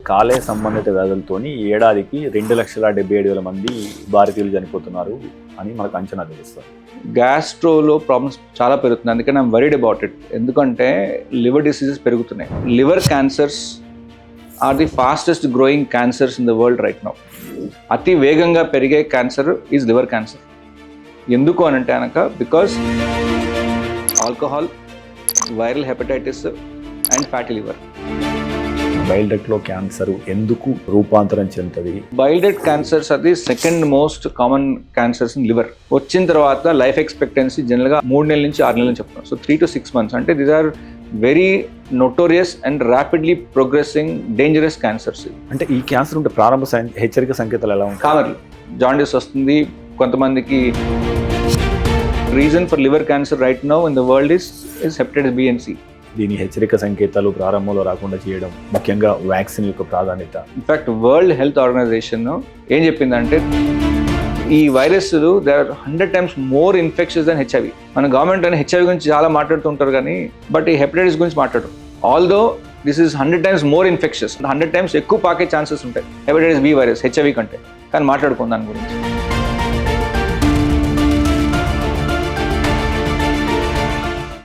కాలేయ సంబంధిత వ్యాధులతోని ఏడాదికి 2,77,000 మంది భారతీయులు చనిపోతున్నారు అని మనకు అంచనా తెలుస్తుంది. గ్యాస్ట్రోలో ప్రాబ్లమ్స్ చాలా పెరుగుతుంది, అందుకని ఐమ్ వరీడ్ అబౌట్ ఇట్. ఎందుకంటే లివర్ డిసీజెస్ పెరుగుతున్నాయి. Liver cancers are the fastest growing cancers in the world right now. అతి వేగంగా పెరిగే క్యాన్సర్ ఈజ్ లివర్ క్యాన్సర్. ఎందుకు అని అంటే కనుక because alcohol, viral hepatitis and fatty liver. Bile డక్ట్లో క్యాన్సర్ ఎందుకు రూపాంతరం చెందుతుంది? బైల్ డక్ట్ క్యాన్సర్స్ అది second most common cancers in liver. వచ్చిన తర్వాత లైఫ్ ఎక్స్పెక్టెన్సీ జనరల్గా 3 నెలల నుంచి 6 నెలలు చెప్తాం. సో 3 to 6 months అంటే these are very notorious and rapidly progressing dangerous cancers. అంటే ఈ క్యాన్సర్ ఉంటే ప్రారంభ హెచ్చరిక సంకేతాలు ఎలా ఉంటాయి? కామర్లు జాండీస్ వస్తుంది కొంతమందికి. Reason for liver cancer right now in the world is hepatitis B and C. దీని హెచ్చరిక సంకేతాలు ప్రారంభంలో రాకుండా చేయడం, ముఖ్యంగా వ్యాక్సిన్ యొక్క ప్రాధాన్యత. ఇన్ఫాక్ట్ వరల్డ్ హెల్త్ ఆర్గనైజేషన్ ఏం చెప్పిందంటే ఈ virus they are 100 times more infections than HIV. మన గవర్నమెంట్ అని హెచ్ఐవి గురించి చాలా మాట్లాడుతుంటారు కానీ బట్ ఈ హెపటైటిస్ గురించి మాట్లాడరు. Although this is 100 times more infections, 100 times ఎక్కువ పాకే ఛాన్సెస్ ఉంటాయి హెపటైటిస్ బి వైరస్ హెచ్ఐవి కంటే, కానీ మాట్లాడుకుందాం దాని గురించి.